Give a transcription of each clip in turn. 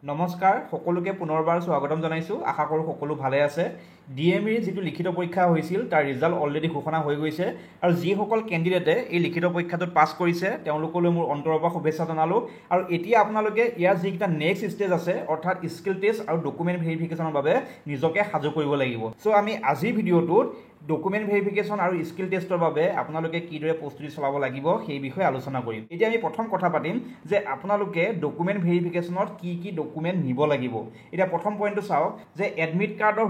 নমস্কাৰ সকলোকে পুনৰবাৰ স্বাগতম জনাইছো আশা কৰো সকলো ভালে আছে ডিএমইৰ যেটো লিখিত পৰীক্ষা হৈছিল তাৰ ৰিজাল্ট অলৰেডি ঘোষণা হৈ গৈছে আৰু যি সকল ক্যান্ডিডেটে এই লিখিত পৰীক্ষাটোত পাস কৰিছে তেওঁলোকলৈ মোৰ অন্তৰৰ পৰা শুভেচ্ছা জনালো আৰু এতিয়া আপোনালোকে ইয়াৰ যিটা নেক্সট ষ্টেজ আছে অৰ্থাৎ স্কিল টেষ্ট আৰু ডকুমেন্ট ভেৰিফিকেশনৰ বাবে নিজকে সাজু কৰিব লাগিব সো আমি আজিৰ ভিডিওটোত ডকুমেন্ট ভেৰিফিকেশন আৰু স্কিল টেষ্টৰ বাবে আপোনালোকে কিদৰে প্ৰস্তুতি চলাব লাগিব সেই বিষয়ে আলোচনা কৰিম এতিয়া আমি প্ৰথম কথা পাতিম যে আপোনালোকে ডকুমেন্ট ভেৰিফিকেশনত কি ডকুমেন্ট নিব লাগিব এটা প্ৰথম পইণ্টটো চাওক যে এডমিট কাৰ্ডৰ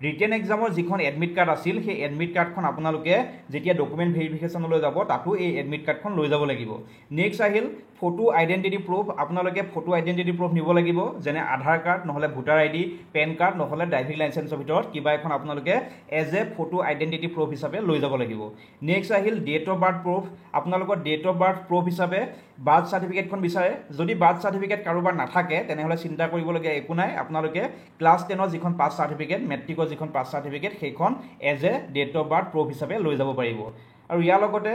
ৰিটেন এক্সামৰ যিখন এডমিট কাৰ্ড আছিল সেই এডমিট কাৰ্ডখন আপোনালোকে যেতিয়া ডকুমেন্ট ভেৰিফিকেশনলৈ যাব তাতো এই এডমিট কাৰ্ডখন লৈ যাব লাগিব নেক্সট আহিল ফটো আইডেন্টিটি প্ৰুফ আপোনালোকে ফটো আইডেন্টিটি প্ৰুফ নিব লাগিব যেনে আধাৰ কাৰ্ড নহলে ভোটাৰ আইডি পেন কাৰ্ড নহলে ড্ৰাইভিং লাইসেন্সৰ ভিতৰত কিবা এখন আপোনালোকে as a photo identity proof হিচাপে লৈ যাব লাগিব নেক্সট আহিল ডেট অফ বাৰ্থ প্ৰুফ আপোনালোকৰ ডেট অফ বাৰ্থ প্ৰুফ হিচাপে বাৰ্থ সাৰ্টিফিকেটখন বিচাৰে যদি বাৰ্থ সাৰ্টিফিকেট কাৰোবাৰ নাথাকে তেনেহলে চিন্তা কৰিবলগীয়া একো নাই আপোনালোকে ক্লাছ 10 ৰ যিখন পাছ সাৰ্টিফিকেট মেট্ৰিকৰ যিখন পাছ সাৰ্টিফিকেট সেইখন as a date of birth proof হিচাপে লৈ যাব পাৰিব আৰু ইয়াৰ লগতে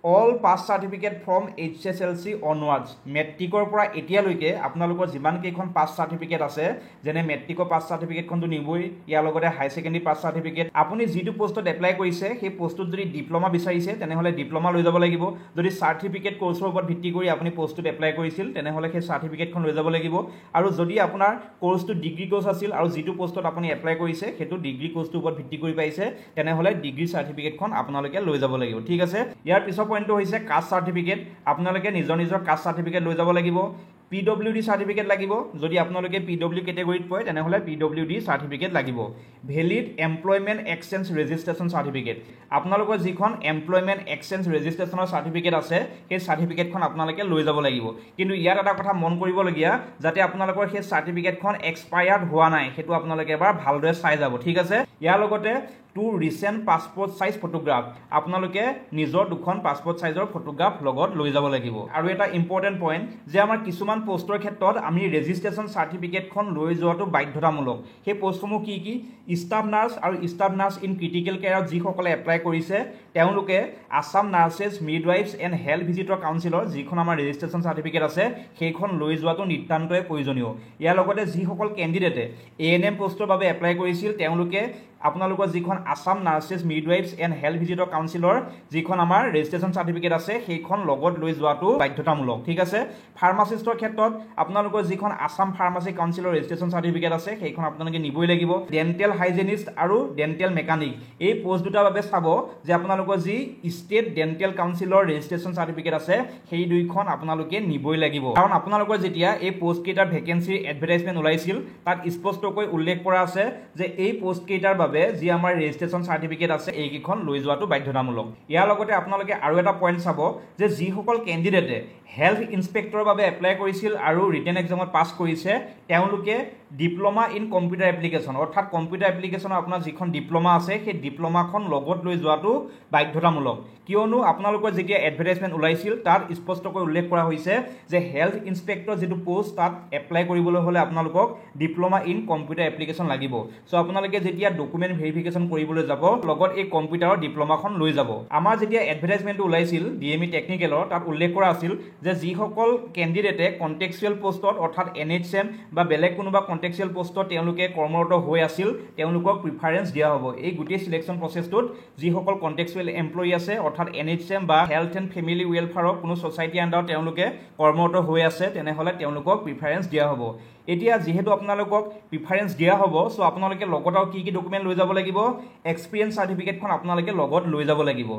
all pass certificate from HSLC onwards মেট্ৰিকৰ পৰা এতিয়ালৈকে আপোনালোকৰ যিমান কেইখন পাছ সাৰ্টিফিকেট আছে যেনে মেট্ৰিকৰ পাছ সাৰ্টিফিকেটখনটো নিবই ইয়াৰ লগতে হাই সেকেন্ডাৰী পাছ সাৰ্টিফিকেট আপুনি যিটো পোষ্টত এপ্লাই কৰিছে সেই পোষ্টত যদি ডিপ্লোমা বিচাৰিছে তেনেহলে ডিপ্লোমা লৈ যাব লাগিব যদি সাৰ্টিফিকেট কোৰ্সৰ ওপৰত ভিত্তি কৰি আপুনি পোষ্টত এপ্লাই কৰিছিল তেনেহলে সেই সাৰ্টিফিকেটখন লৈ যাব লাগিব আৰু যদি আপোনাৰ কোৰ্সটো ডিগ্ৰী কোৰ্স আছিল আৰু যিটো পোষ্টত আপুনি এপ্লাই কৰিছে সেইটো ডিগ্ৰী কোৰ্সটোৰ ওপৰত ভিত্তি কৰি পাইছে তেনেহলে ডিগ্ৰী সাৰ্টিফিকেটখন আপোনালোকে লৈ যাব লাগিব ঠিক আছে ইয়াৰ পিছৰ পইণ্টটো হৈছে কাষ্ট সাৰ্টিফিকেট আপোনালোকে নিজৰ কাষ্ট সাৰ্টিফিকেট লৈ যাব লাগিব পিডব্লিউডি সাৰ্টিফিকেট লাগিব যদি আপোনালোকে পিডব্লিউ ক্যাটাগৰীত পৰে তেনেহলে পিডব্লিউডি সাৰ্টিফিকেট লাগিব valid employment exchange registration certificate আপোনালোকৰ যিখন এমপ্লয়মেন্ট এক্সচেঞ্জ ৰেজিষ্ট্ৰেচনৰ সাৰ্টিফিকেট আছে সেই সাৰ্টিফিকেটখন আপোনালোকে লৈ যাব লাগিব কিন্তু ইয়াত এটা কথা মন কৰিবলগীয়া যাতে আপোনালোকৰ সেই সাৰ্টিফিকেটখন এক্সপায়াৰ্ড হোৱা নাই সেইটো আপোনালোকে এবাৰ ভালদৰে চাই যাব ঠিক আছে ইয়াৰ লগতে two recent passport size photograph আপোনালোকে নিজৰ দুখন পাসপোৰ্ট সাইজৰ ফটোগ্ৰাফ লগত লৈ যাব লাগিব আৰু এটা ইম্পৰ্টেন্ট পইণ্ট যে আমাৰ কিছুমান পোষ্টৰ ক্ষেত্ৰত আমি ৰেজিষ্ট্ৰেচন সাৰ্টিফিকেটখন লৈ যোৱাটো বাধ্যতামূলক সেই পোষ্টসমূহ কি ষ্টাফ নাৰ্ছ আৰু ষ্টাফ নাৰ্ছ ইন ক্ৰিটিকেল কেয়াৰত যিসকলে এপ্লাই কৰিছে তেওঁলোকে Assam nurses মিডৱাইফছ and health visitor কাউন্সিলৰ যিখন আমাৰ ৰেজিষ্ট্ৰেচন সাৰ্টিফিকেট আছে সেইখন লৈ যোৱাটো নিতান্তই প্ৰয়োজনীয় ইয়াৰ লগতে যিসকল ক্যান্ডিডেটে এএনএম পোষ্টৰ বাবে এপ্লাই কৰিছিল তেওঁলোকে আপোনালোকৰ যিখন Assam nurses মিডৱাইফছ and health visitor কাউন্সিলৰ যিখন আমাৰ ৰেজিষ্ট্ৰেচন সাৰ্টিফিকেট আছে সেইখন লগত লৈ যোৱাটো বাধ্যতামূলক ঠিক আছে ফাৰ্মাসিষ্টৰ ক্ষেত্ৰত আপোনালোকৰ যিখন আসাম ফাৰ্মাসি কাউন্সিলৰ ৰেজিষ্ট্ৰেচন সাৰ্টিফিকেট আছে সেইখন আপোনালোকে নিবই লাগিব ডেন্টেল হাইজেনিষ্ট আৰু ডেন্টেল মেকানিক এই পোষ্ট দুটাৰ বাবে চাব যে আপোনালোকৰ যি ষ্টেট ডেন্টেল কাউন্সিলৰ ৰেজিষ্ট্ৰেচন সাৰ্টিফিকেট আছে সেই দুইখন আপোনালোকে নিবই লাগিব কাৰণ আপোনালোকৰ যেতিয়া এই পোষ্ট কেইটাৰ ভ্যাকেন্সিৰ এডভাৰটাইজমেন্ট ওলাইছিল তাত স্পষ্টকৈ উল্লেখ কৰা আছে যে এই পোষ্ট কেইটাৰ বাবে যি আমাৰ ৰেজিষ্ট্ৰেচন সাৰ্টিফিকেট আছে এইকেইখন লৈ যোৱাটো বাধ্যতামূলক ইয়াৰ লগতে আপোনালোকে আৰু এটা পইণ্ট চাব যে যিসকল ক্যান্ডিডেটে হেল্থ ইন্সপেক্টৰৰ বাবে এপ্লাই কৰিছিল আৰু ৰিটেন এক্সামত পাছ কৰিছে তেওঁলোকে ডিপ্লোমা ইন কম্পিউটাৰ এপ্লিকেশন অৰ্থাৎ কম্পিউটাৰ এপ্লিকেশনৰ আপোনাৰ যিখন ডিপ্লোমা আছে সেই ডিপ্লোমাখন লগত লৈ যোৱাটো বাধ্যতামূলক কিয়নো আপোনালোকৰ যেতিয়া এডভাৰটাইজমেন্ট ওলাইছিল তাত স্পষ্টকৈ উল্লেখ কৰা হৈছে যে হেল্থ ইন্সপেক্টৰ যেটো পোষ্ট তাত এপ্লাই কৰিবলৈ হলে আপোনালোকক ডিপ্লোমা ইন কম্পিউটাৰ এপ্লিকেশন লাগিব সো আপোনালোকে যেতিয়া ডকুমেন্ট ভেৰিফিকেশন কৰিবলৈ যাব লগত এই কম্পিউটাৰৰ ডিপ্লোমাখন লৈ যাব আমাৰ যেতিয়া এডভাৰটাইজমেন্ট ওলাইছিল ডিএমই টেকনিকেলৰ তাত উল্লেখ কৰা আছিল যে যিসকল ক্যান্ডিডেটে কন্টেক্সুৱেল পোষ্টত অৰ্থাৎ এনএইচএম বা বেলেগ কোনোবা কন্টেক্সুৱেল পোষ্টত তেওঁলোকে কৰ্মৰত হৈ আছিল তেওঁলোকক প্ৰিফাৰেন্স দিয়া হ'ব এই গোটেই সিলেকশন প্ৰসেছটোত যিসকল কন্টেক্সুৱেল এমপ্লয়ি আছে অৰ্থাৎ এনএইচএম বা হেল্থ এণ্ড ফেমিলি ৱেলফেয়াৰৰ কোনো সোসাইটি আন্ডাৰত তেওঁলোকে কৰ্মৰত হৈ আছে তেনেহলে তেওঁলোকক প্ৰিফাৰেন্স দিয়া হ'ব এতিয়া যেহেতু আপোনালোকক প্ৰিফাৰেন্স দিয়া হ'ব সো আপোনালোকে লগত আৰু কি ডকুমেন্ট লৈ যাব লাগিব এক্সপেৰিয়েন্স সাৰ্টিফিকেটখন আপোনালোকে লগত লৈ যাব লাগিব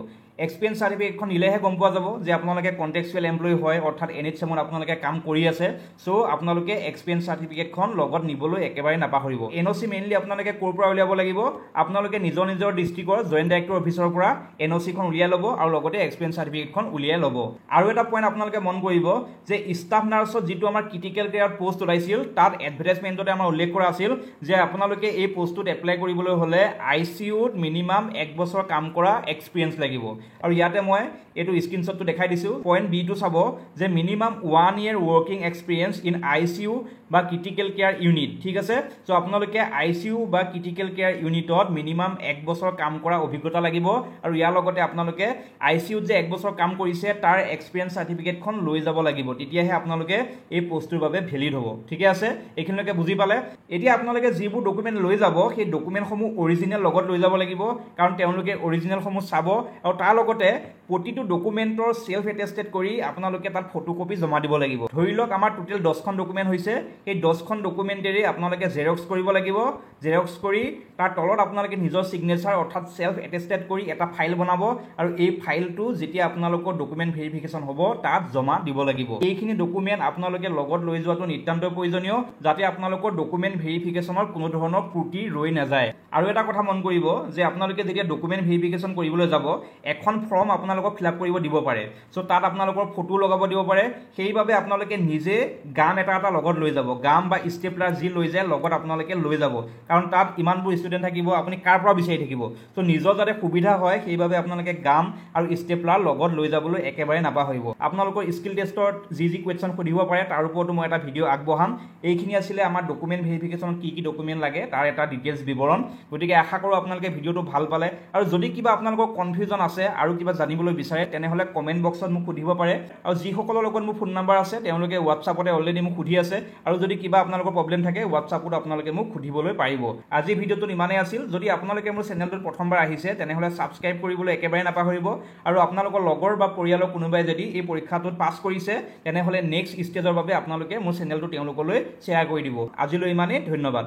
এক্সপেৰিয়েন্স সাৰ্টিফিকেটখন নিলেহে গম পোৱা যাব যে আপোনালোকে কন্টেক্সুৱেল এমপ্লয়ি হয় অৰ্থাৎ এনএইচএমত আপোনালোকে কাম কৰি আছে সো আপোনালোকে এক্সপেৰিয়েন্স সাৰ্টিফিকেটখন লগত নিবলৈ একেবাৰে নাপাহৰিব এনওসি মেইনলি আপোনালোকে ক'ৰ পৰা উলিয়াব লাগিব আপোনালোকে নিজৰ ডিস্ট্ৰিক্টৰ জয়েন্ট ডাইৰেক্টৰ অফিচৰ পৰা এনওসিখন উলিয়াই ল'ব আৰু লগতে এক্সপেৰিয়েন্স সাৰ্টিফিকেটখন উলিয়াই ল'ব আৰু এটা পইণ্ট আপোনালোকে মন কৰিব যে ষ্টাফ নাৰ্ছৰ যিটো আমাৰ ক্ৰিটিকেল কেয়াৰ পোষ্ট ওলাইছিল তাত এডভাৰটাইজমেন্টতে আমাৰ উল্লেখ কৰা আছিল যে আপোনালোকে এই পোষ্টটোত এপ্লাই কৰিবলৈ হলে আইসিইউত মিনিমাম 1 বছৰ কাম কৰা এক্সপেৰিয়েন্স লাগিব আৰু ইয়াতে মই এইটো স্ক্ৰীনশ্বটটো দেখাই দিছোঁ। পইণ্ট বিটো চাব যে minimum 1 year working experience in ICU বা ক্ৰিটিকেল কেয়াৰ ইউনিট। ঠিক আছে, চ' আপোনালোকে ICU বা ক্ৰিটিকেল কেয়াৰ ইউনিটত মিনিমাম 1 বছৰ কাম কৰা অভিজ্ঞতা লাগিব আৰু ইয়াৰ লগতে আপোনালোকে ICUত যে 1 বছৰ কাম কৰিছে তাৰ এক্সপিৰিয়েঞ্চ চাৰ্টিফিকেটখন লৈ যাব লাগিব, তেতিয়াহে আপোনালোকে এই পোষ্টটোৰ বাবে ভেলিড হ'ব। ঠিকে আছে, এইখিনিলৈকে বুজি পালে? এতিয়া আপোনালোকে যিবোৰ ডকুমেণ্ট লৈ যাব সেই ডকুমেণ্টসমূহ অৰিজিনেল লগত লৈ যাব লাগিব, কাৰণ তেওঁলোকে অৰিজিনেলসমূহ চাব আৰু তাৰ লগতে প্ৰতিটো ডকুমেণ্টৰ সেলফ এটেষ্টেড কৰি আপোনালোকে তাত ফটোকপি জমা দিব লাগিব। ধৰি লওক আমাৰ টোটেল 10খন ডকুমেণ্ট হৈছে, সেই 10খন ডকুমেণ্টেৰে আপোনালোকে জেৰক্স কৰিব লাগিব। জেৰক্স কৰি তাৰ তলত আপোনালোকে নিজৰ ছিগনেচাৰ অৰ্থাৎ সেলফ এটেষ্টেড কৰি এটা ফাইল বনাব আৰু এই ফাইলটো যেতিয়া আপোনালোকৰ ডকুমেণ্ট ভেৰিফিকেশ্যন হ'ব তাত জমা দিব লাগিব। এইখিনি ডকুমেণ্ট আপোনালোকে লগত লৈ যোৱাটো নিতান্ত প্ৰয়োজনীয়, যাতে আপোনালোকৰ ডকুমেণ্ট ভেৰিফিকেশ্যনৰ কোনো ধৰণৰ ত্ৰুটি ৰৈ নাযায়। আৰু এটা কথা মন কৰিব যে আপোনালোকে যেতিয়া ডকুমেণ্ট ভেৰিফিকেশ্যন কৰিবলৈ যাব এখন ফৰ্ম আপোনালোকক ফিল আপ কৰিব দিব পাৰে, চ' তাত আপোনালোকৰ ফটো লগাব দিব পাৰে। সেইবাবে আপোনালোকে নিজে গাম এটা লগত লৈ যাব, গাম বা ষ্টেপলাৰ যি লৈ যায় লগত আপোনালোকে লৈ যাব, কাৰণ তাত ইমানবোৰ ষ্টুডেণ্ট থাকিব, আপুনি কাৰ পৰা বিচাৰি থাকিব। চ' নিজৰ যাতে সুবিধা হয় সেইবাবে আপোনালোকে গাম আৰু ষ্টেপলাৰ লগত লৈ যাবলৈ একেবাৰে নাপাহৰিব। আপোনালোকৰ স্কিল টেষ্টত যি কুৱেশ্যন সুধিব পাৰে তাৰ ওপৰতো মই এটা ভিডিঅ' আগবঢ়াম। এইখিনি আছিলে আমাৰ ডকুমেণ্ট ভেৰিফিকেশ্যনত কি ডকুমেণ্ট লাগে তাৰ এটা ডিটেইলছ বিৱৰণ। গতিকে আশা কৰোঁ আপোনালোকে ভিডিঅ'টো ভাল পালে, আৰু যদি কিবা আপোনালোকৰ কনফিউজন আছে আৰু কিবা জানিবলৈ বিচাৰে তেনেহ'লে কমেণ্ট বক্সত মোক সুধিব পাৰে। আৰু যিসকলৰ লগত মোৰ ফোন নম্বৰ আছে তেওঁলোকে হোৱাটছআপতে অলৰেডি মোক সুধি আছে, আৰু যদি কিবা আপোনালোকৰ প্ৰব্লেম থাকে হোৱাটছআপত আপোনালোকে মোক সুধিবলৈ পাৰিব। আজি ভিডিঅ'টোত ইমানেই আছিল। যদি আপোনালোকে মোৰ চেনেলটোত প্ৰথমবাৰ আহিছে তেনেহ'লে ছাবস্ক্ৰাইব কৰিবলৈ একেবাৰে নাপাহৰিব, আৰু আপোনালোকৰ লগৰ বা পৰিয়ালৰ কোনোবাই যদি এই পৰীক্ষাটোত পাছ কৰিছে তেনেহ'লে নেক্সট ষ্টেজৰ বাবে আপোনালোকে মোৰ চেনেলটো তেওঁলোকলৈ শ্বেয়াৰ কৰি দিব। আজিলৈ ইমানেই, ধন্যবাদ।